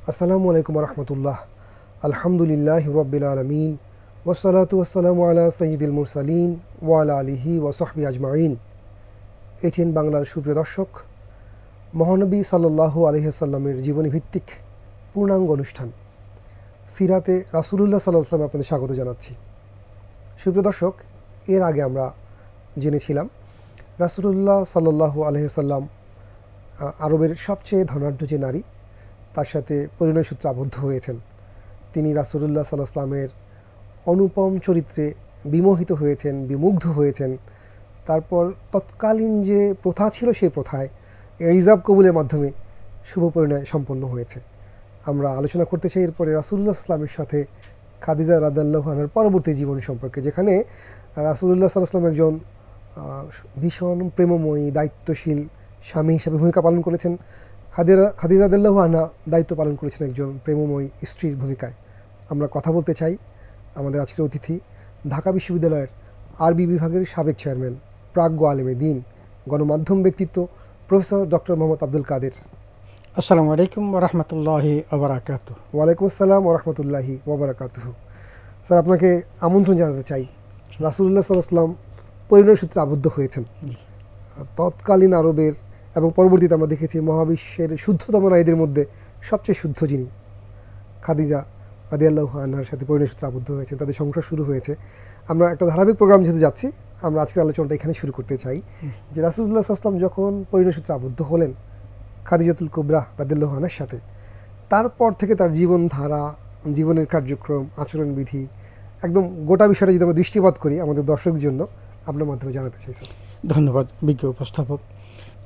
আসসালামু আলাইকুম রহমতুল্লাহ। আলহামদুলিল্লাহি রাব্বিল আলামিন ওয়াসসালাতু ওয়াসসালামু আলা সাইয়্যিদিল মুরসালিন ওয়া আলা আলিহি ওয়া সাহবিহি আজমাইন। এটিএন বাংলার সুপ্রিয় দর্শক, মহানবী সাল্লাল্লাহু আলাইহি ওয়াসাল্লামের জীবনী ভিত্তিক পূর্ণাঙ্গ অনুষ্ঠান সিরাতে রাসূলুল্লাহ সাল্লাল্লাহু আলাইহি ওয়াসাল্লাম আপনাদের স্বাগত জানাচ্ছি। সুপ্রিয় দর্শক, এর আগে আমরা জেনেছিলাম রাসূলুল্লাহ সাল্লাল্লাহু আলাইহি ওয়াসাল্লাম আরবের সবচেয়ে ধনাঢ্য যে নারী, তার সাথে পরিণয় সূত্রে আবদ্ধ হয়েছেন। তিনি রাসূলুল্লাহ সাল্লাল্লাহু আলাইহি ওয়াসাল্লামের অনুপম চরিত্রে বিমোহিত হয়েছেন, বিমুগ্ধ হয়েছেন। তারপর তৎকালীন যে প্রথা ছিল, সেই প্রথায় ইজাব কবুলের মাধ্যমে শুভ পরিণয় সম্পন্ন হয়েছে। আমরা আলোচনা করতে চাই এরপরে রাসূলুল্লাহ সাল্লাল্লাহু আলাইহি ওয়াসাল্লামের সাথে খাদিজা রাদিয়াল্লাহু আনহার পরবর্তী জীবন সম্পর্কে, যেখানে রাসূলুল্লাহ সাল্লাল্লাহু আলাইহি ওয়াসাল্লাম একজন ভীষণ প্রেমময়ী, দায়িত্বশীল স্বামী হিসেবে ভূমিকা পালন করেছেন। খাদিজা রাদিয়াল্লাহু আনহা দায়িত্ব পালন করেছেন একজন প্রেমময়ী স্ত্রীর ভূমিকায়। আমরা কথা বলতে চাই আমাদের আজকের অতিথি, ঢাকা বিশ্ববিদ্যালয়ের আরবি বিভাগের সাবেক চেয়ারম্যান, প্রাজ্ঞ আলেমে দ্বীন, গণমাধ্যম ব্যক্তিত্ব প্রফেসর ডক্টর মোহাম্মদ আব্দুল কাদের। আসসালামু আলাইকুম ওয়া রাহমাতুল্লাহি ওয়া বারাকাতুহু। ওয়ালাইকুম আসসালাম ওয়া রাহমাতুল্লাহি ওয়া বারাকাতুহু। স্যার, আপনাকে আমন্ত্রণ জানাতে চাই। রাসূলুল্লাহ সাল্লাল্লাহু আলাইহি ওয়াসাল্লাম পরিণয় সূত্রে আবদ্ধ হয়েছেন তৎকালীন আরবের, এবং পরবর্তীতে আমরা দেখেছি মহাবিশ্বের শুদ্ধতম নারীদের মধ্যে সবচেয়ে শুদ্ধ যিনি, খাদিজা রাদিয়াল্লাহু আনহার সাথে পরিণয় সূত্রে আবদ্ধ হয়েছেন, তাদের সংসার শুরু হয়েছে। আমরা একটা ধারাবাহিক প্রোগ্রাম যেতে যাচ্ছি, আমরা আজকের আলোচনাটা এখানে শুরু করতে চাই যে রাসূলুল্লাহ সাল্লাল্লাহু আলাইহি ওয়াসাল্লাম যখন পরিণয় সূত্রে আবদ্ধ হলেন খাদিজাতুল কুবরা রাদিয়াল্লাহু আনহার সাথে, তারপর থেকে তার জীবনধারা, জীবনের কার্যক্রম, আচরণবিধি, একদম গোটা বিষয়টা যদি আমরা দৃষ্টিপাত করি আমাদের দর্শকদের জন্য, আপনার মাধ্যমে জানাতে চাই স্যার। ধন্যবাদ বিজ্ঞ উপস্থাপক।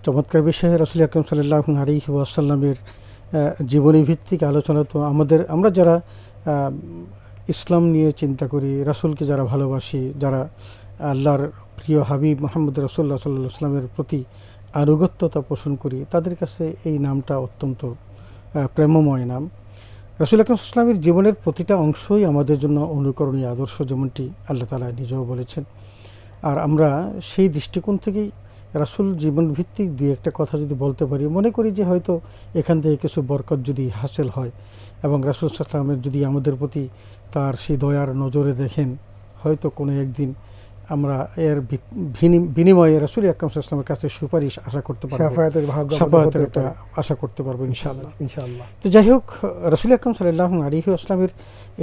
চমৎকার বিষয়ে রাসূল আকরাম সাল্লাল্লাহু আলাইহি ওয়াসাল্লামের জীবনী ভিত্তিক আলোচনা। তো আমরা যারা ইসলাম নিয়ে চিন্তা করি, রাসূলকে যারা ভালোবাসি, যারা আল্লাহর প্রিয় হাবিব মুহাম্মদ রাসূলুল্লাহ সাল্লাল্লাহু আলাইহি ওয়াসাল্লামের প্রতি আনুগত্যতা পোষণ করি, তাদের কাছে এই নামটা অত্যন্ত প্রেমময় নাম। রাসূল আকরাম সাল্লাল্লাহু আলাইহি ওয়াসাল্লামের জীবনের প্রতিটা অংশই আমাদের জন্য অনুকরণীয় আদর্শ, যেমনটি আল্লাহ তাআলা নিজেও বলেছেন। আর আমরা সেই দৃষ্টিকোণ থেকেই রাসূল জীবন ভিত্তিক দুই একটা কথা যদি বলতে পারি, মনে করি যে হয়তো এখান থেকে কিছু বরকত যদি হাসিল হয়, এবং রাসূল সাল্লাল্লাহু আলাইহি ওয়াসাল্লামের যদি আমাদের প্রতি তার সেই দয়ার নজরে দেখেন, হয়তো কোনো একদিন আমরা এর বিনিময়ে রাসূল আকরাম সাল্লাল্লাহু আলাইহি ওয়াসাল্লামের কাছে সুপারিশ আশা করতে পারবো, শাফায়াতের একটা আশা করতে পারবো ইনশাআল্লাহ। তো যাই হোক, রাসূল আকরাম সাল্লাল্লাহু আলাইহি ওয়াসাল্লামের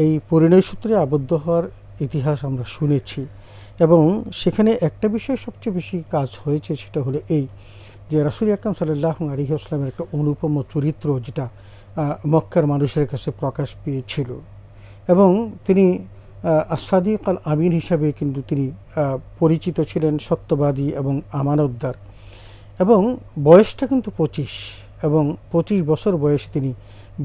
এই পরিণয় সূত্রে আবদ্ধ হওয়ার ইতিহাস আমরা শুনেছি, এবং সেখানে একটা বিষয় সবচেয়ে বেশি কাজ হয়েছে, সেটা হলো এই যে রাসূল আকরাম সাল্লাল্লাহু আলাইহি ওয়াসাল্লামের একটা অনুপম চরিত্র, যেটা মক্কার মানুষের কাছে প্রকাশ পেয়েছিল, এবং তিনি আস-সাদিক আল আমিন হিসাবে কিন্তু তিনি পরিচিত ছিলেন, সত্যবাদী এবং আমানতদার। এবং বয়সটা কিন্তু 25, এবং 25 বছর বয়সে তিনি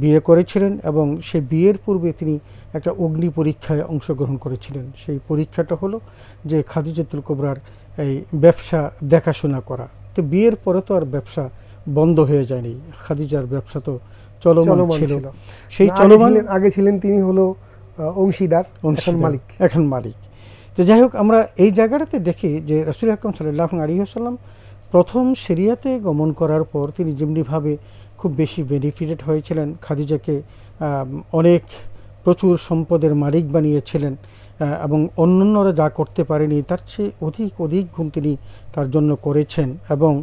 বিয়ে করেছিলেন, এবং সেই বিয়ের পূর্বে তিনি একটা অগ্নি পরীক্ষায় অংশগ্রহণ করেছিলেন। সেই পরীক্ষাটা হলো যে খাদিজাতুল কুবরার এই ব্যবসা দেখাশোনা করা। তো বিয়ের পরে তো আর ব্যবসা বন্ধ হয়ে যায়নি, খাদিজার ব্যবসা তো চলমান ছিল। সেই চলমান আগে ছিলেন তিনি হলো অংশীদার, এখন মালিক। তো যাই হোক, আমরা এই জায়গাটাতে দেখি যে রাসূল আকরাম সাল্লাল্লাহু আলাইহি ওয়াসাল্লাম প্রথম শরিয়াতে গমন করার পর তিনি যেমনিভাবে খুব বেশি বেনিফিটেড হয়েছিলেন, খাদিজাকে প্রচুর সম্পদের মালিক বানিয়েছিলেন, এবং অন্যান্যরা যা করতে পারেনি তার চেয়ে অধিক গুণ তিনি তার জন্য করেছেন। এবং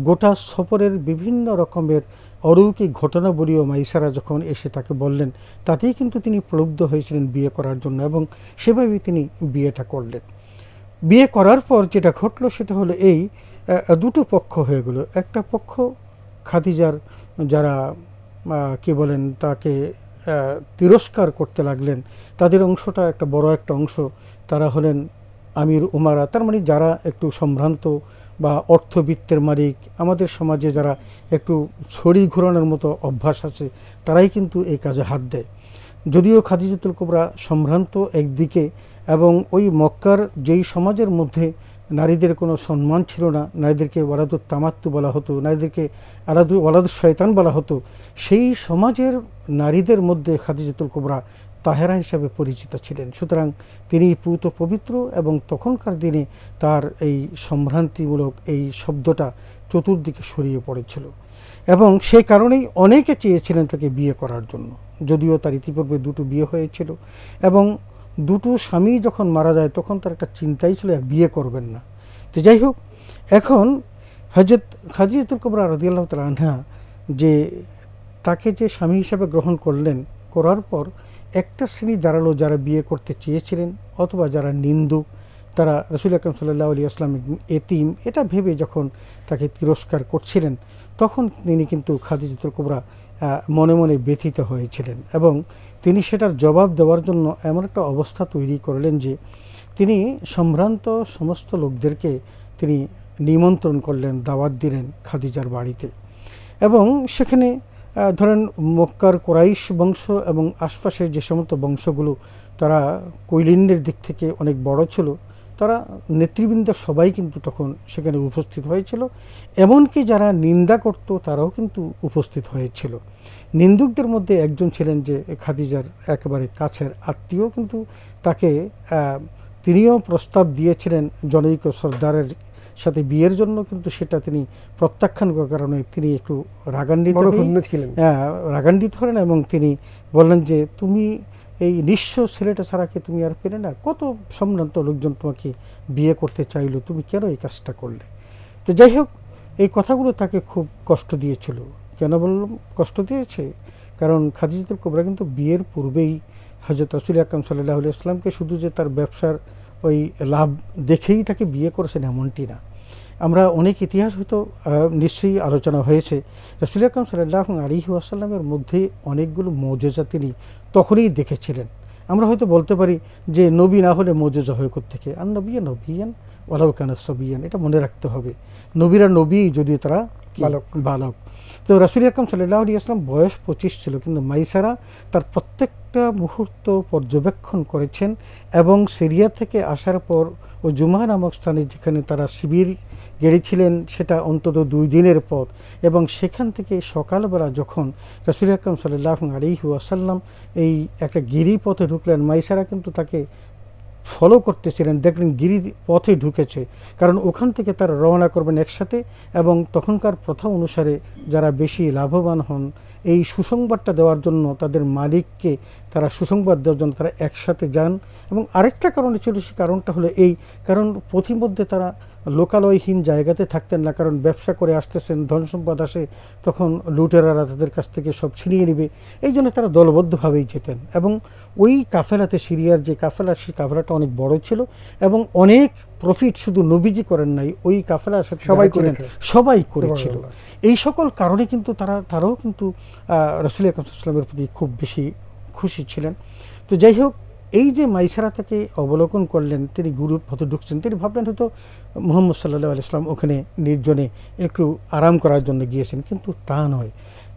গোটা সফরের বিভিন্ন রকমের অলৌকিক ঘটনাবলীও মাইসারা যখন এসে তাকে বললেন, তাতেই কিন্তু তিনি প্রলুব্ধ হয়েছিলেন বিয়ে করার জন্য, এবং সেভাবেই তিনি বিয়েটা করলেন। বিয়ে করার পর যেটা ঘটলো সেটা হলো এই, দুটো পক্ষ হয়ে গেল। একটা পক্ষ খাদিজার যারা কি বলেন তাকে তিরস্কার করতে লাগলেন, তাদের অংশটা একটা বড় একটা অংশ, তারা হলেন আমির উমারা, তার মানে যারা একটু সম্ভ্রান্ত বা অর্থবিত্তের মালিক, আমাদের সমাজে যারা একটু ছড়ি ঘোরানোর মতো অভ্যাস আছে, তারাই কিন্তু এই কাজে হাত দেয়। যদিও খাদিজাতুল কুবরা সম্ভ্রান্ত একদিকে, এবং ওই মক্কার যেই সমাজের মধ্যে নারীদের কোনো সম্মান ছিল না, নারীদেরকে ওয়ালাদুত তামাত্তু বলা হতো, নারীদেরকে ওয়ালাদুত শয়তান বলা হতো, সেই সমাজের নারীদের মধ্যে খাদিজাতুল কুবরা তাহেরা হিসাবে পরিচিত ছিলেন। সুতরাং তিনি পূত পবিত্র, এবং তখনকার দিনে তার এই সম্ভ্রান্তিমূলক এই শব্দটা চতুর্দিকে ছড়িয়ে পড়েছিল, এবং সেই কারণেই অনেকে চেয়েছিলেন তাকে বিয়ে করার জন্য, যদিও তার ইতিপূর্বে দুটো বিয়ে হয়েছিল, এবং দুটো স্বামী যখন মারা যায় তখন তার একটা চিন্তাই ছিল আর বিয়ে করবেন না। তো যাই হোক, এখন হযরত খাদিজাতুল কুবরা রাদিয়াল্লাহু তাআলা আনহা যে তাকে যে স্বামী হিসাবে গ্রহণ করলেন, করার পর একটা শ্রেণী দাঁড়ালো যারা বিয়ে করতে চেয়েছিলেন অথবা যারা নিন্দুক, তারা রাসূল আকরাম সাল্লাল্লাহু আলাইহি ওয়াসাল্লাম এতিম এটা ভেবে যখন তাকে তিরস্কার করছিলেন, তখন তিনি কিন্তু খাদিজাতুল কুবরা মনে মনে ব্যথিত হয়েছিলেন, এবং তিনি সেটার জবাব দেওয়ার জন্য এমন একটা অবস্থা তৈরি করলেন যে তিনি সম্ভ্রান্ত সমস্ত লোকদেরকে তিনি নিমন্ত্রণ করলেন, দাওয়াত দিলেন খাদিজার বাড়িতে। এবং সেখানে ধরেন মক্কার কুরাইশ বংশ এবং আশপাশের যে সমস্ত বংশগুলো তারা কৈলিন্যের দিক থেকে অনেক বড় ছিল, তারা নেতৃবৃন্দ সবাই কিন্তু তখন সেখানে উপস্থিত হয়েছিল, এমনকি যারা নিন্দা করত তারাও কিন্তু উপস্থিত হয়েছিল। নিন্দুকদের মধ্যে একজন ছিলেন যে খাদিজার একেবারে কাছের আত্মীয়, কিন্তু তাকে তিনিও প্রস্তাব দিয়েছিলেন জনৈক সর্দারের সাথে বিয়ের জন্য, কিন্তু সেটা তিনি প্রত্যাখ্যান করার কারণে তিনি একটু রাগান্বিত হলেন, এবং তিনি বললেন যে তুমি এই নিঃস্ব ছেলেটা ছাড়াকে তুমি আর পেলে না, কত সম্ভ্রান্ত লোকজন তোমাকে বিয়ে করতে চাইলো, তুমি কেন এই কাজটা করলে? তো যাই হোক, এই কথাগুলো তাকে খুব কষ্ট দিয়েছিল। কেন বললাম কষ্ট দিয়েছে? কারণ খাদিজাতুল কুবরা কিন্তু বিয়ের পূর্বেই হযরত রাসূল আকরাম সাল্লাল্লাহু আলাইহি ওয়াসাল্লামকে শুধু যে তার ব্যবসার ওই লাভ দেখেই তাকে বিয়ে করেছেন এমনটি না। আমরা অনেক ইতিহাস হয়তো নিশ্চয়ই আলোচনা হয়েছে, রাসূল আকরাম সাল্লাল্লাহু আলাইহি ওয়াসাল্লামের মধ্যে অনেকগুলো মুজিজা তিনি তখনই দেখেছিলেন। আমরা হয়তো বলতে পারি যে নবী না হলে মুজিজা হয় কোত্থেকে? আর নবিয়ান ওয়ালাউ কানা সাবিয়ান, এটা মনে রাখতে হবে। নবীরা নবী যদিও তারা বালক। তো রাসূল আকরাম সাল্লাল্লাহু আলাইহি ওয়াসাল্লাম বয়স 25 ছিল, কিন্তু মাইসারা তার প্রত্যেকটা মুহূর্ত পর্যবেক্ষণ করেছেন, এবং সিরিয়া থেকে আসার পর ও জুমা নামক স্থানে যেখানে তারা শিবির গেড়েছিলেন সেটা অন্তত 2 দিনের পথ, এবং সেখান থেকে সকালবেলা যখন রাসূল আকরাম সাল্লাল্লাহু আলাইহি ওয়াসাল্লাম এই একটা গিরিপথে ঢুকলেন, মাইসারা কিন্তু তাকে ফলো করতেছিলেন, দেখলেন গিরি পথে ঢুকেছে, কারণ ওখান থেকে তারা রওনা করবেন একসাথে, এবং তখনকার প্রথা অনুসারে যারা বেশি লাভবান হন এই সুসংবাদটা দেওয়ার জন্য তাদের মালিককে তারা সুসংবাদ দেওয়ার জন্য তারা একসাথে যান। এবং আরেকটা কারণে ছিল, সে কারণটা হলো এই, কারণ পথিমধ্যে তারা লোকালয়হীন জায়গাতে থাকতেন না, কারণ ব্যবসা করে আসতেছেন, ধন সম্পদ আসে, তখন লুটেরারা তাদের কাছ থেকে সব ছিনিয়ে নেবে, এই জন্য তারা দলবদ্ধভাবেই যেতেন। এবং ওই কাফেলাতে সিরিয়ার যে কাফেলা, সেই কাফেলাটা অনেক বড় ছিল, এবং অনেক প্রফিট শুধু নবীজি করেন নাই, ওই কাফেলার সাথে সবাই করেছিল। এই সকল কারণে কিন্তু তারাও কিন্তু রাসূল আকরাম সাল্লাল্লাহু আলাইহি ওয়াসাল্লামের প্রতি খুব বেশি খুশি ছিলেন। তো যাই হোক, এই যে মাইসারা তাকে অবলোকন করলেন, তিনি গুরু পথে ঢুকছেন, তিনি ভাবলেন হয়তো মুহাম্মদ সাল্লাল্লাহু আলাইহি ওয়াসাল্লাম ওখানে নির্জনে একটু আরাম করার জন্য গিয়েছেন, কিন্তু তা নয়।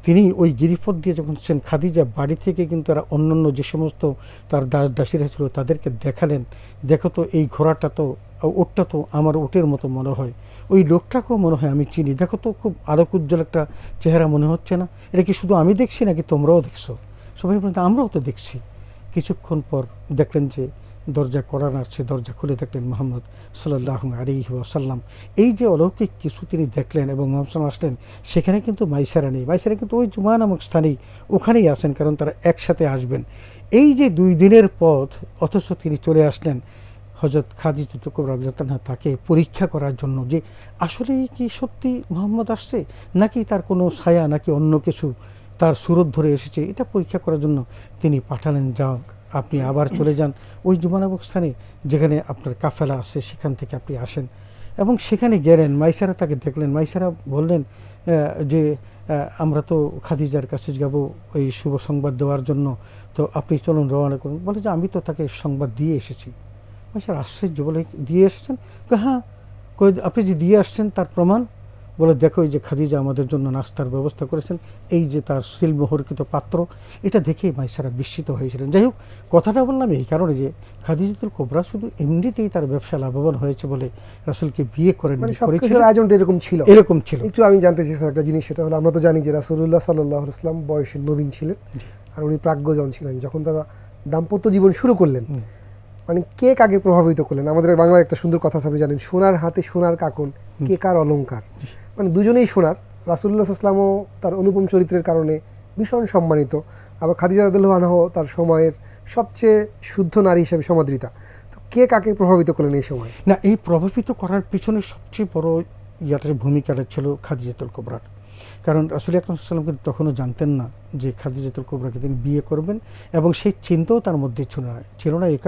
তিনি ওই গিরিপথ দিয়ে যখন ছিলেন, খাদিজা বাড়ি থেকে কিন্তু তারা অন্যান্য যে সমস্ত তার দাসীরা ছিল তাদেরকে দেখালেন, দেখো তো এই ঘোড়াটা তো, ওটটা তো আমার ওটের মতো মনে হয়, ওই লোকটাকেও মনে হয় আমি চিনি, দেখো তো খুব আলোক উজ্জ্বল একটা চেহারা মনে হচ্ছে না, এটা কি শুধু আমি দেখছি নাকি তোমরাও দেখছো? সবাই বললেন আমরাও তো দেখছি। কিছুক্ষণ পর দেখলেন যে দরজা কড়া নাড়ছে, দরজা খুলে দেখলেন মুহাম্মদ সাল্লাল্লাহু আলাইহি ওয়াসাল্লাম। এই যে অলৌকিক কিছু তিনি দেখলেন, এবং মুহাম্মদ আসলেন, সেখানে কিন্তু মাইসারা নেই, মাইসারা কিন্তু ওই জুমা নামক স্থানেই ওখানেই আসেন, কারণ তারা একসাথে আসবেন। এই যে 2 দিনের পথ, অথচ তিনি চলে আসলেন হযরত খাদিজাতুল কুবরা রাদিয়াল্লাহু আনহা তাকে পরীক্ষা করার জন্য, যে আসলেই কি সত্যি মুহাম্মদ আসছে, নাকি তার কোনো ছায়া, নাকি অন্য কিছু তার সুরত ধরে এসেছে, এটা পরীক্ষা করার জন্য তিনি পাঠালেন, যাও আপনি আবার চলে যান ওই জুমা নামক স্থানে যেখানে আপনার কাফেলা আছে, সেখান থেকে আপনি আসেন। এবং সেখানে গেলেন, মাইসারা তাকে দেখলেন, মাইসারা বললেন যে আমরা তো খাদিজার কাছে যাব ওই শুভ সংবাদ দেওয়ার জন্য, তো আপনি চলুন রওনা করুন। বলে যে আমি তো তাকে সংবাদ দিয়ে এসেছি। মাইসারা আশ্চর্য, বলে দিয়ে এসেছেন? হ্যাঁ। আপনি যে দিয়ে আসছেন তার প্রমাণ? বলে দেখো এই যে খাদিজা আমাদের জন্য নাস্তার ব্যবস্থা করেছেন, এই যে তার সিলমোহরকৃত পাত্র, এটা দেখে মাইসারা বিস্মিত হয়েছিলেন। যাই হোক, কথাটা বললাম এই কারণে যে খাদিজাতুল কুবরা শুধু এমনিতেই তার ব্যবসা লাভবান হয়েছে বলে রাসূলকে বিয়ে করেন, আয়োজনটা এরকম ছিল। একটু আমি জানতে চাই স্যার একটা জিনিস, সেটা হলো আমরা তো জানি যে রাসূলুল্লাহ সাল্লাল্লাহু আলাইহি ওয়াসাল্লাম বয়সে নবীন ছিলেন, আর উনি প্রাজ্ঞজন ছিলেন। যখন তারা দাম্পত্য জীবন শুরু করলেন, মানে কে কাকে প্রভাবিত করলেন? আমাদের বাংলায় একটা সুন্দর কথা আছে, আপনি জানেন, সোনার হাতে সোনার কাকন, কে কার অলংকার। মানে দুজনেই সোনার। রাসূলুল্লাহ সাল্লাল্লাহু আলাইহি ওয়াসাল্লামও তার অনুপম চরিত্রের কারণে ভীষণ সম্মানিত, আবার খাদিজা রাদিয়াল্লাহু আনহা তার সময়ের সবচেয়ে শুদ্ধ নারী হিসেবে সমাদৃতা। তো কে কাকে প্রভাবিত করলেন এই সময়? না, এই প্রভাবিত করার পিছনে সবচেয়ে বড় ভূমিকাটা ছিল খাদিজাতুল কুবরার। কারণ রাসূল আকরাম সাল্লাল্লাহু আলাইহি ওয়াসাল্লাম কিন্তু তখনও জানতেন না যে খাদিজাতুল কুবরাকে তিনি বিয়ে করবেন, এবং সেই চিন্তাও তার মধ্যে ছিল না। এই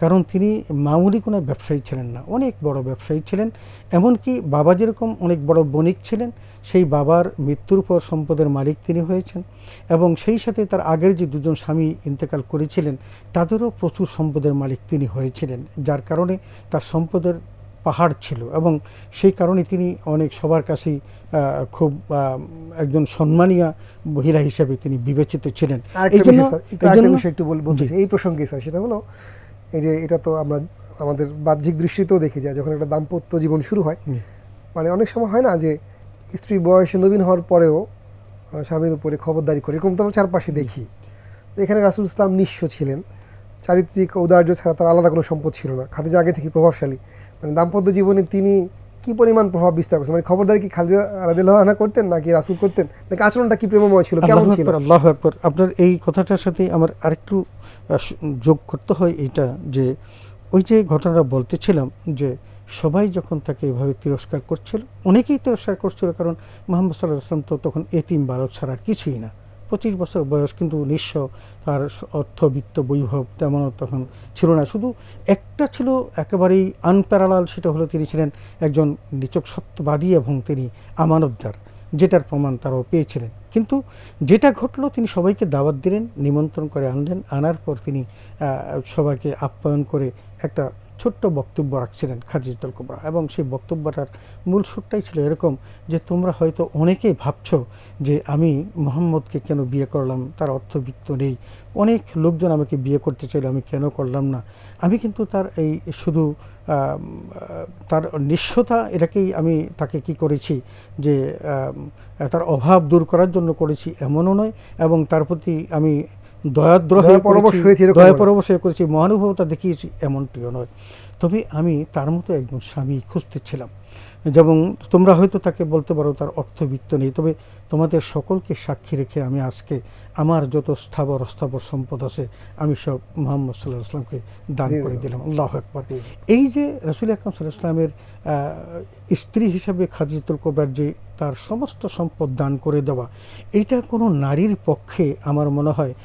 কারণ তিনি মামুলি কোনো ব্যবসায়ী ছিলেন না, অনেক বড় ব্যবসায়ী ছিলেন। এমনকি বাবা যেরকম অনেক বড় বণিক ছিলেন, সেই বাবার মৃত্যুর পর সম্পদের মালিক তিনি হয়েছেন, এবং সেই সাথে তার আগের যে দুজন স্বামী ইন্তেকাল করেছিলেন তাদেরও প্রচুর সম্পদের মালিক তিনি হয়েছিলেন, যার কারণে তার সম্পদের পাহাড় ছিল, এবং সেই কারণে তিনি অনেক সবার কাছেই খুব একজন সম্মানীয় মহিলা হিসেবে তিনি বিবেচিত ছিলেন। এই প্রসঙ্গে স্যার, সেটা হলো এই যে এটা তো আমরা আমাদের বাহ্যিক দৃষ্টিতেও দেখে যায়, যখন একটা দাম্পত্য জীবন শুরু হয়, মানে অনেক সময় হয় না যে স্ত্রী বয়সে নবীন হওয়ার পরেও স্বামীর উপরে খবরদারি করে, এরকম তো আমরা চারপাশে দেখি। এখানে রাসূল ইসলাম নিঃস্ব ছিলেন, চারিত্রিক ঔদার্য ছাড়া তার আলাদা কোনো সম্পদ ছিল না। খাদিজা আগে থেকে প্রভাবশালী, মানে দাম্পত্য জীবনে তিনি কি পরিমাণ প্রভাব বিস্তার করছেন, মানে খবরদারি কি খাদিজা রাদিয়াল্লাহু আনহা করতেন নাকি রাসূল করতেন, নাকি আচরণটা কি প্রেমময় ছিল, কেমন ছিল? আল্লাহু আকবার। আপনার এই কথাটার সাথে আমার আরেকটু যোগ করতে হয় এইটা, যে ওই যে ঘটনাটা বলতেছিলাম যে সবাই যখন তাকে এভাবে তিরস্কার করছিল, অনেকেই তিরস্কার করছিল, কারণ মুহাম্মদ সাল্লাল্লাহু আলাইহি ওয়াসাল্লাম তো তখন এতিম বালক ছাড়া কিছুই না, 25 বছর বয়স, কিন্তু নিঃস্ব, তার অর্থবিত্ত বৈভব তেমনও তখন ছিল না। শুধু একটা ছিল একেবারেই আনপ্যারালাল, সেটা হলো তিনি ছিলেন একজন নিছক সত্যবাদী এবং তিনি আমানতদার, যেটার প্রমাণ তারাও পেয়েছিলেন। কিন্তু যেটা ঘটলো, তিনি সবাইকে দাওয়াত দিলেন, নিমন্ত্রণ করে আনলেন, আনার পর তিনি সবাইকে আপ্যায়ন করে একটা ছোট্ট বক্তব্য রাখছিলেন খাদিজাতুল কুবরা, এবং সেই বক্তব্যটার মূল সুরটাই ছিল এরকম যে তোমরা হয়তো অনেকেই ভাবছো যে আমি মুহাম্মদকে কেন বিয়ে করলাম, তার অর্থবিত্ত নেই, অনেক লোকজন আমাকে বিয়ে করতে চাইল, আমি কেন করলাম না। আমি কিন্তু তার এই শুধু তার নিঃস্বতা, এটাকেই আমি তাকে কি করেছি যে তার অভাব দূর করার জন্য করেছি এমনও নয়, এবং তার প্রতি আমি দয়াপরবশ করেছি, মহানুভবতা দেখিয়েছি এমনটিও নয়। তবে আমি তার মতো একজন স্বামী খুঁজতেছিলাম, যেমন তোমরা হয়তো তাকে বলতে পারো তার অর্থবিত্ত নেই, তবে তোমাদের সকলকে সাক্ষী রেখে আমি আজকে আমার যত স্থাবর অস্থাবর সম্পদ আছে আমি সব মুহাম্মদ সাল্লাল্লাহু আলাইহি ওয়াসাল্লামকে দান করে দিলাম। আল্লাহু আকবার। এই যে রাসূল আকরাম সাল্লাল্লাহু আলাইহি ওয়াসাল্লামের স্ত্রী হিসাবে খাদিজাতুল কুবরার যে তার সমস্ত সম্পদ দান করে দেওয়া, এটা কোনো নারীর পক্ষে আমার মনে হয়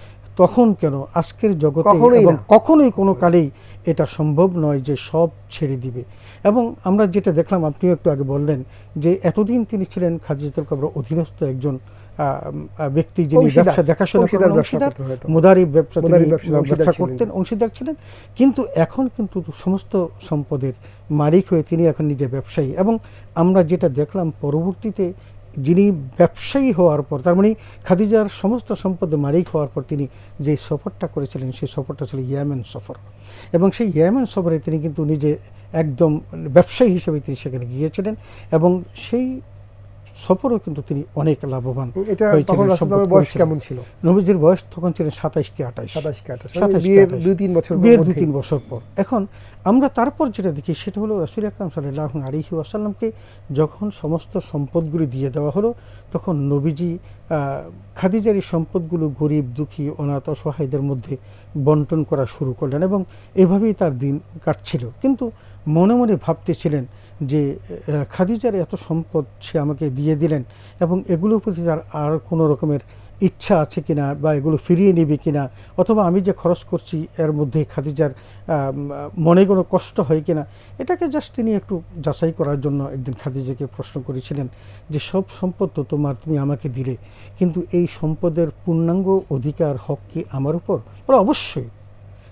তখন কেন আজকের জগতে এবং কখনোই কোনো কালেই এটা সম্ভব নয় যে সব ছেড়ে দিবে। এবং আমরা যেটা দেখলাম, আপনিও একটু আগে বললেন যে এতদিন তিনি ছিলেন খাদিজাতুল কুবরার অধীনস্থ একজন ব্যক্তি, যিনি ব্যবসা দেখাশোনা করেন, অংশীদার, মুদারিব ব্যবসা করতেন, অংশীদার ছিলেন। কিন্তু এখন কিন্তু সমস্ত সম্পদের মালিক হয়ে তিনি এখন নিজে ব্যবসায়ী। এবং আমরা যেটা দেখলাম পরবর্তীতে, যিনি ব্যবসায়ী হওয়ার পর, তার মানে খাদিজার সমস্ত সম্পদের মালিক হওয়ার পর তিনি যে সফরটা করেছিলেন, সেই সফরটা ছিল ইয়েমেন সফর, এবং সেই ইয়েমেন সফরে তিনি কিন্তু নিজে একদম ব্যবসায়ী হিসেবে তিনি সেখানে গিয়েছিলেন, এবং সেই সফরও কিন্তু তিনি অনেক লাভবান হয়েছিলেন। বয়স কেমন ছিল? নবীজির বয়স তখন ছিলেন 27 কি 28, বিয়ের 2-3 বছর পর। এখন আমরা তারপর যেটা দেখি সেটা হলো রাসূল আকরাম সাল্লাল্লাহু আলাইহি ওয়াসাল্লামকে যখন সমস্ত সম্পদগুলি দিয়ে দেওয়া হলো, তখন নবীজি খাদিজার এই সম্পদগুলো গরিব, দুঃখী, অনাথ, অসহায়দের মধ্যে বন্টন করা শুরু করলেন, এবং এভাবেই তার দিন কাটছিল। কিন্তু মনে মনে ভাবতেছিলেন যে খাদিজার এত সম্পদ সে আমাকে দিয়ে দিলেন, এবং এগুলোর প্রতি তার আর কোনো রকমের ইচ্ছা আছে কিনা, বা এগুলো ফিরিয়ে নেবে কিনা, অথবা আমি যে খরচ করছি এর মধ্যে খাদিজার মনে কোনো কষ্ট হয় কিনা, এটাকে জাস্ট তিনি একটু যাচাই করার জন্য একদিন খাদিজাকে প্রশ্ন করেছিলেন যে সব সম্পদ তো তুমি আমাকে দিলে, কিন্তু এই সম্পদের পূর্ণাঙ্গ অধিকার হক কি আমার উপর? বলে অবশ্যই।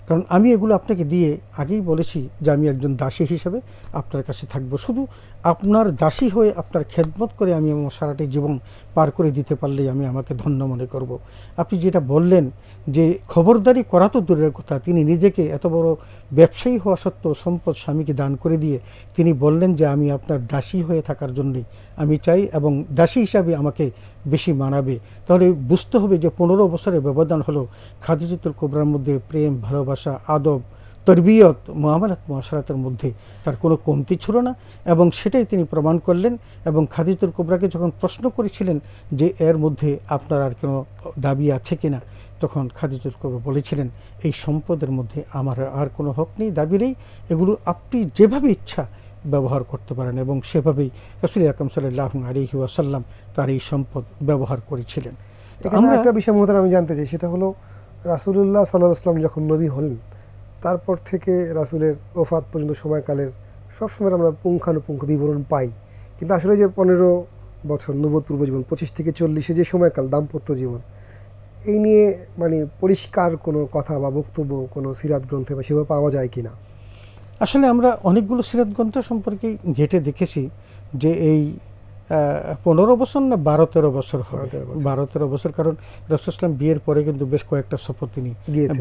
কারণ আমি এগুলো আপনাকে দিয়ে আগেই বলেছি যে আমি একজন দাসী হিসেবে আপনার কাছে থাকবো, শুধু আপনার দাসী হয়ে আপনার খেদমত করে আমি আমার সারাটি জীবন পার করে দিতে পারলেই আমি আমাকে ধন্য মনে করব। আপনি যেটা বললেন যে খবরদারি করা তো দূরের কথা, তিনি নিজেকে এত বড় ব্যবসায়ী হওয়া সত্ত্বেও সম্পদ স্বামীকে দান করে দিয়ে তিনি বললেন যে আমি আপনার দাসী হয়ে থাকার জন্যই আমি চাই এবং দাসী হিসাবে আমাকে বেশি মানাবে। তাহলে বুঝতে হবে যে 15 বছরের ব্যবধান হলো খাদিজাতুল কুবরার মধ্যে প্রেম, ভালোবাসা, আদব, তরবিয়ত, মুআমালাত, মুআশারাতের মধ্যে তার কোনো কমতি ছিল না এবং সেটাই তিনি প্রমাণ করলেন। এবং খাদিজাতুল কুবরাকে যখন প্রশ্ন করেছিলেন যে এর মধ্যে আপনার আর কোনো দাবি আছে কিনা, তখন খাদিজাতুল কুবরা বলেছিলেন এই সম্পদের মধ্যে আমার আর কোনো হক নেই, দাবি নেই, এগুলো আপনি যেভাবে ইচ্ছা ব্যবহার করতে পারেন। এবং সেভাবেই রাসূল আকরাম সাল্লাল্লাহু আলাইহি ওয়াসাল্লাম তার এই সম্পদ ব্যবহার করেছিলেন। আমরা একটা বিষয় মহতারাম আমি জানতে চাই, সেটা হলো রাসূলুল্লাহ সাল্লাল্লাহু আলাইহি ওয়াসাল্লাম যখন নবী হলেন তারপর থেকে রাসূলের ওফাত পর্যন্ত সময়কালের সবসময় আমরা পুঙ্খানুপুঙ্খ বিবরণ পাই, কিন্তু আসলে যে 15 বছর নবুয়ত পূর্ব জীবন, 25 থেকে 40 যে সময়কাল দাম্পত্য জীবন, এই নিয়ে মানে পরিষ্কার কোনো কথা বা বক্তব্য কোনো সিরাত গ্রন্থে বা সেভাবে পাওয়া যায় কিনা? আসলে আমরা অনেকগুলো সিরাত গ্রন্থ সম্পর্কে ঘেটে দেখেছি যে এই 15 বছর না 12-13 বছর হবে, 12-13 বছর। কারণ রাসূল সাল্লাল্লাহু বিয়ের পরে কিন্তু বেশ কয়েকটা সফর তিনি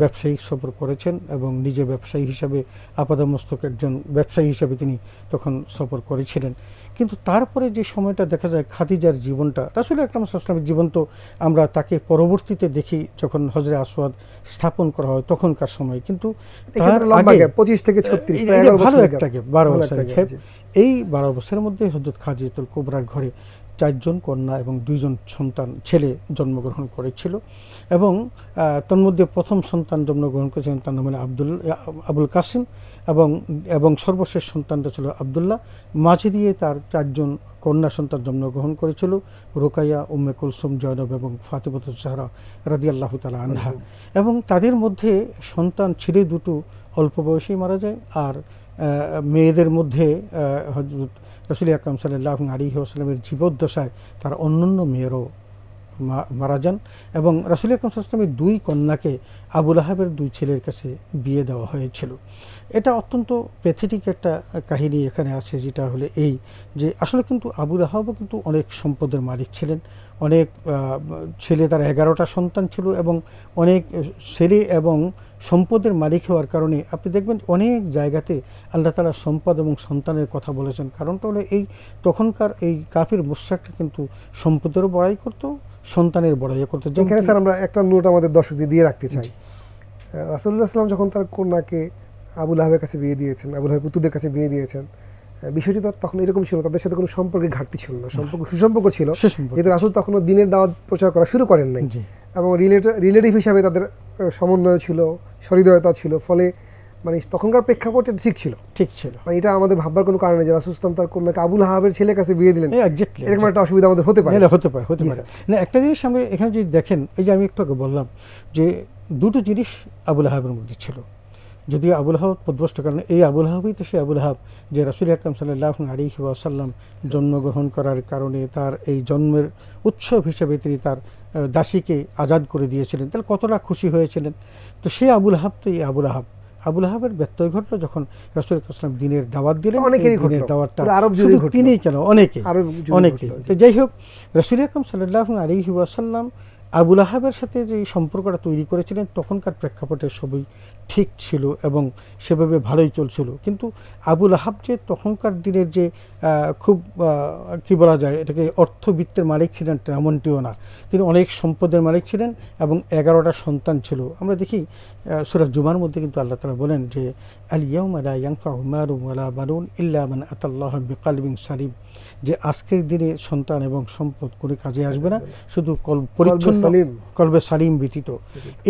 ব্যবসায়িক সফর করেছেন এবং নিজে ব্যবসায়ী হিসাবে আপাদমস্তক একজন ব্যবসায়ী হিসাবে তিনি তখন সফর করেছিলেন। কিন্তু তারপরে যে সময়টা দেখা যায় খাদিজার জীবনটা, রাসূল আকরাম সাল্লাল্লাহু আলাইহি ওয়াসাল্লামের জীবন তো আমরা তাকে পরবর্তীতে দেখি যখন হজরে আসওয়াদ স্থাপন করা হয় তখনকার সময়, কিন্তু তার আগে 25 থেকে 36 ভালো একটা গ্যাপ, 12 বছরের গ্যাপ। এই 12 বছরের মধ্যে হযরত খাদিজাতুল কুবরার ঘরে 4 জন কন্যা এবং 2 জন সন্তান ছেলে জন্মগ্রহণ করেছিল এবং তন্মধ্যে প্রথম সন্তান জন্মগ্রহণ করেছিলেন তার নাম হলো আবুল কাসিম এবং সর্বশেষ সন্তানটা ছিল আবদুল্লাহ। মাঝে দিয়ে তার 4 জন কন্যা সন্তান জন্মগ্রহণ করেছিল, রুকাইয়া, উম্মে কুলসুম, জয়নব এবং ফাতিমাতুজ জাহরা রাদিয়াল্লাহু তাআলা আনহা। এবং তাদের মধ্যে সন্তান ছেলে দুটো অল্প বয়সেই মারা যায়, আর মেয়েদের মধ্যে হযরত রাসূল আকরাম সাল্লাল্লাহু আলাইহি ওয়াসাল্লামের জীবদ্দশায় তার অন্যান্য মেয়েরও মারা যান এবং রাসূল আকরাম সাল্লাল্লাহু আলাইহি ওয়াসাল্লামের 2 কন্যাকে আবু লাহাবের 2 ছেলের কাছে বিয়ে দেওয়া হয়েছিল। এটা অত্যন্ত প্যাথেটিক একটা কাহিনী এখানে আছে, যেটা হলো এই যে আসলে কিন্তু আবু লাহাবও কিন্তু অনেক সম্পদের মালিক ছিলেন, অনেক ছেলে, তার 11টা সন্তান ছিল এবং অনেক ছেলে এবং সম্পদের মালিক হওয়ার কারণে আপনি দেখবেন অনেক জায়গাতে আল্লাহ তাআলা সম্পদ এবং সন্তানের কথা বলেছেন। কারণটা হলো এই তখনকার এই কাফির মুশরিকরা কিন্তু সম্পদেরও বড়াই করতো, সন্তানের বড়াই করতো। এখানে স্যার আমরা একটা নোট আমাদের দর্শকদের দিয়ে রাখতে চাই। রাসূলুল্লাহ সাল্লাল্লাহু আলাইহি ওয়াসাল্লাম যখন তার কন্যাকে আবু লাহাবের কাছে বিয়ে দিয়েছেন, আবু লাহাবের পুত্রদের কাছে বিয়ে দিয়েছেন, বিষয়টি তো তখন এরকম ছিল, তাদের সাথে কোনো সম্পর্কের ঘাটতি ছিল না, সুসম্পর্ক ছিল। যেহেতু রাসূল তখনও দ্বীনের দাওয়াত প্রচার করা শুরু করেন নাই এবং রিলেটিভ হিসাবে তাদের সমন্বয় ছিল, সহৃদয়তা ছিল, ফলে মানে তখনকার প্রেক্ষাপটে ঠিক ছিল। মানে এটা আমাদের ভাববার কোনো কারণ নেই যে রাসূল সাল্লাল্লাহু আলাইহি ওয়াসাল্লাম তার কন্যাকে আবু লাহাবের ছেলের কাছে বিয়ে দিলেন, এরকম একটা অসুবিধা আমাদের হতে পারে। না, একটা জিনিস আমরা এখানে যদি দেখেন, এই যে আমি একটু আগে বললাম যে 2টো জিনিস আবু লাহাবের মধ্যে ছিল। যদিও আবু লাহাব পদভ্রষ্ট, কারণ এই আবু লাহাবই তো সেই আবু লাহাব যে রাসূল আকরাম সাল্লাল্লাহু আলাইহি ওয়াসাল্লাম জন্মগ্রহণ করার কারণে তার এই জন্মের উৎসব হিসেবে তিনি তার দাসীকে আজাদ করে দিয়েছিলেন। তাহলে কতটা খুশি হয়েছিলেন। তো সেই আবু লাহাব তো এই আবু লাহাবের ব্যত্যয় ঘটলো যখন রাসূল সাল্লাল্লাহু দিনের দাওয়াত দিলেন। দিনের দাওয়াতটা শুধু তিনিই কেন, অনেকে। তো যাই হোক, রাসূল আকরাম সাল্লাল্লাহু আলাইহি ওয়াসাল্লাম আবু লাহাবের সাথে যে সম্পর্কটা তৈরি করেছিলেন তখনকার প্রেক্ষাপটে সবই ঠিক ছিল এবং সেভাবে ভালোই চলছিল। কিন্তু আবু লাহাব যে তখনকার দিনের যে খুব কি বলা যায়, এটাকে অর্থবিত্তের মালিক ছিলেন তেমনটিও না, তিনি অনেক সম্পদের মালিক ছিলেন এবং 11টা সন্তান ছিল। আমরা দেখি সূরা জুমার মধ্যে কিন্তু আল্লাহ তাআলা বলেন যে আল ইয়াউমা লা ইয়ানফাউ মালুন ওয়ালা বানুন ইল্লা মান আতাল্লাহা বিকালবিন সালিম, যে আজকের দিনে সন্তান এবং সম্পদ কোনো কাজে আসবে না, শুধু পরিচ্ছন্ন কলবে সালিম ব্যতীত।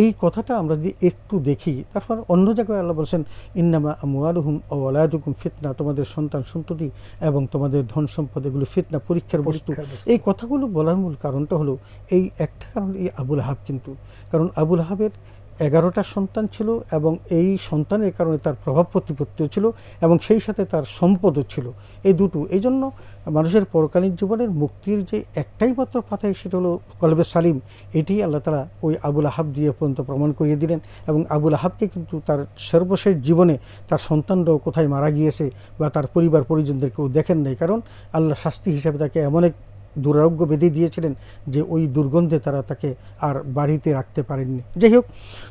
এই কথাটা আমরা যদি একটু দেখি, তারপর অন্য জায়গায় আল্লাহ বলছেন ইন্নামা আমওয়ালুহুম ওয়া আওলাদুকুম ফিতনা, তোমাদের সন্তান সন্ততি এবং তোমাদের ধন সম্পদ এগুলো ফিতনা, পরীক্ষার বস্তু। এই কথাগুলো বলার মূল কারণটা হলো এই একটা কারণ, এই আবু লাহাব কিন্তু, কারণ আবু লাহাবের 11টা সন্তান ছিল এবং এই সন্তানের কারণে তার প্রভাব প্রতিপত্তিও ছিল এবং সেই সাথে তার সম্পদও ছিল। এই দুটো, এই জন্য মানুষের পরকালীন জীবনের মুক্তির যে একটাই মাত্র পাথায়, সেটা হলো কলবে সালিম। এটি আল্লাহ তাআলা ওই আবুল আহাব দিয়ে পর্যন্ত প্রমাণ করিয়ে দিলেন। এবং আবুল আহাবকে কিন্তু তার সর্বশেষ জীবনে তার সন্তানরাও কোথায় মারা গিয়েছে বা তার পরিবার পরিজনদেরকেও দেখেন নাই, কারণ আল্লাহ শাস্তি হিসাবে তাকে এমন এক দুরারোগ্য বেঁধে দিয়েছিলেন যে ওই দুর্গন্ধে তারা তাকে আর বাড়িতে রাখতে পারেননি। যাই হোক,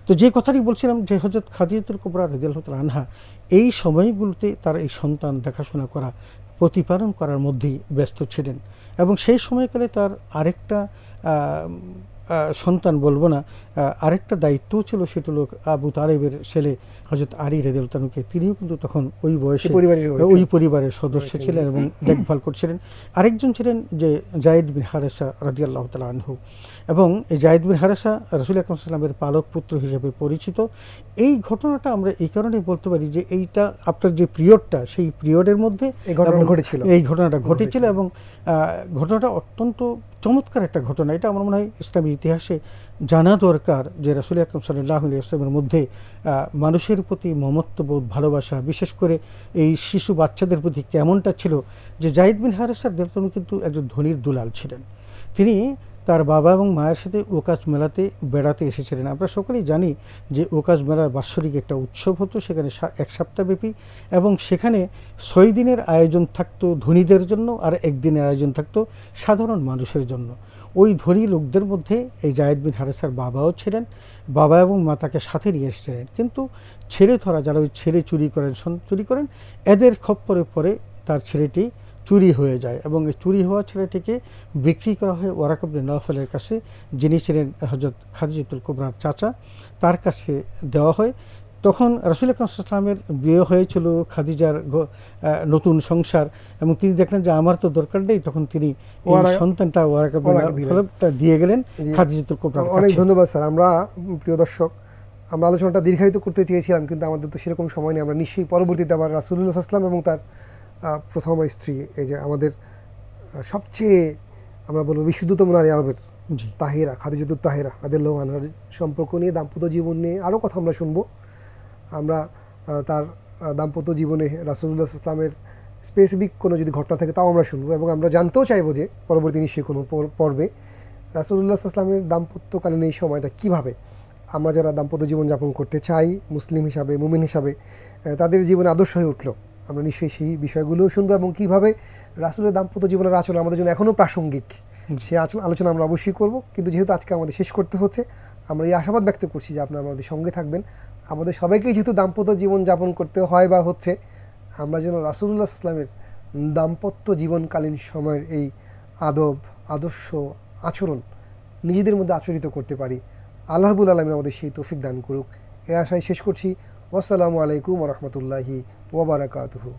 তো যে কথাটি বলছিলাম যে হযরত খাদিজাতুল কুবরা রাদিয়াল্লাহু তাআলা আনহা এই সময়গুলোতে তার এই সন্তান দেখাশোনা করা, প্রতিপালন করার মধ্যেই ব্যস্ত ছিলেন। এবং সেই সময়কালে তার আরেকটা সন্তান বলবো না, আরেকটা দায়িত্বও ছিল, সেটা হলো আবু তালেবের ছেলে হযরত আলী রাদিয়াল্লাহু তাআলা, তিনিও কিন্তু তখন ওই বয়সে ওই পরিবারের সদস্য ছিলেন এবং দেখভাল করছিলেন। আরেকজন ছিলেন যে যায়েদ বিন হারেসা রাদিয়াল্লাহু তাআলা আনহু, এবং এই যায়েদ বিন হারেসা রাসূল আকরাম সাল্লাল্লাহু আলাইহি ওয়াসাল্লামের পালক পুত্র হিসেবে পরিচিত। এই ঘটনাটা আমরা এই কারণে বলতে পারি যে এইটা আপনার যে পিরিয়ডটা, সেই পিরিয়ডের মধ্যে এই ঘটনাটা ঘটেছিল এবং ঘটনাটা অত্যন্ত চমৎকার একটা ঘটনা। এটা আমার মনে হয় ইসলামী ইতিহাসে জানা দরকার যে রাসূল আকরাম সাল্লাল্লাহু আলাইহি ওয়াসাল্লামের মধ্যে মানুষের প্রতি মমত্ববোধ, ভালোবাসা, বিশেষ করে এই শিশু বাচ্চাদের প্রতি কেমনটা ছিল। যে যায়েদ বিন হারেসা রাদিয়াল্লাহু তাআলা কিন্তু একজন ধনীর দুলাল ছিলেন। তিনি তার বাবা এবং মায়ের সাথে ওকাজ মেলাতে বেড়াতে এসেছিলেন। আমরা সকলেই জানি যে ওকাজ মেলার বাৎসরিক একটা উৎসব হতো, সেখানে 1 সপ্তাহব্যাপী, এবং সেখানে 6 দিনের আয়োজন থাকতো ধনীদের জন্য আর 1 দিনের আয়োজন থাকতো সাধারণ মানুষের জন্য। ওই ধনী লোকদের মধ্যে এই যায়েদ বিন হারেসার বাবাও ছিলেন। বাবা এবং মা তাকে সাথে নিয়ে এসেছিলেন, কিন্তু ছেলে ধরা, যারা ওই ছেলে চুরি করেন, এদের খপ্পরে পরে তার ছেলেটি চুরি হয়ে যায় এবং এই চুরি হওয়া ছেলেটিকে বিক্রি করা হয় ওয়ারাকা ইবনে নওফলের কাছে, যিনি ছিলেন হযরত খাদিজাতুল কুবরার চাচা, তার কাছে দেওয়া হয়। তখন রাসূল আকরাম সাল্লাল্লাহু আলাইহি ওয়াসাল্লামের বিয়ে হয়েছিল, খাদিজার নতুন সংসার, এবং তিনি দেখলেন যে আমার তো দরকার নেই, তখন তিনি এই সন্তানটা ওয়ারাকা ইবনে নওফলটা দিয়ে গেলেন খাদিজাতুল কুবরার কাছে। অনেক ধন্যবাদ স্যার। আমরা প্রিয় দর্শক, আমরা আলোচনাটা দীর্ঘায়িত করতে চেয়েছিলাম, কিন্তু আমাদের তো সেরকম সময় নেই। আমরা নিশ্চয়ই পরবর্তীতে আবার রাসূলুল্লাহ সাল্লাল্লাহু আলাইহি ওয়াসাল্লাম এবং তার প্রথম স্ত্রী, এই যে আমাদের সবচেয়ে আমরা বলবো বিশুদ্ধতম নারী আরবের তাহিরা, খাদিজাতুত তাহিরা রাদিয়াল্লাহু আনহার সম্পর্ক নিয়ে, দাম্পত্য জীবন নিয়ে আরও কথা আমরা শুনবো। আমরা তার দাম্পত্য জীবনে রাসূলুল্লাহ সাল্লাল্লাহু আলাইহি ওয়াসাল্লামের স্পেসিফিক কোনো যদি ঘটনা থাকে তাও আমরা শুনবো, এবং আমরা জানতেও চাইবো যে পরবর্তী নিশ্চয়ই কোনো পর্বে রাসূলুল্লাহ সাল্লাল্লাহু আলাইহি ওয়াসাল্লামের দাম্পত্যকালীন এই সময়টা কীভাবে আমরা যারা দাম্পত্য জীবন যাপন করতে চাই, মুসলিম হিসাবে, মুমিন হিসাবে, তাদের জীবনে আদর্শ হয়ে উঠলো। আমরা নিশ্চয়ই সেই বিষয়গুলোও শুনবো, এবং কীভাবে রাসূলের দাম্পত্য জীবনের আচরণ আমাদের জন্য এখনও প্রাসঙ্গিক, সেই আলোচনা আমরা অবশ্যই করব। কিন্তু যেহেতু আজকে আমাদের শেষ করতে হচ্ছে, আমরা এই আশাবাদ ব্যক্ত করছি যে আপনারা আমাদের সঙ্গে থাকবেন। আমাদের সবাইকেই যেহেতু দাম্পত্য জীবন যাপন করতে হয় বা হচ্ছে, আমরা যেন রাসূলুল্লাহ সাল্লাল্লাহু আলাইহি ওয়াসাল্লামের দাম্পত্য জীবনকালীন সময়ের এই আদব, আদর্শ, আচরণ নিজেদের মধ্যে আচরিত করতে পারি। আল্লাহ রাব্বুল আলামিন আমাদের সেই তৌফিক দান করুক, এই আশায় শেষ করছি। আসসালামু আলাইকুম ওয়া রাহমাতুল্লাহি ওয়া বারাকাতুহু।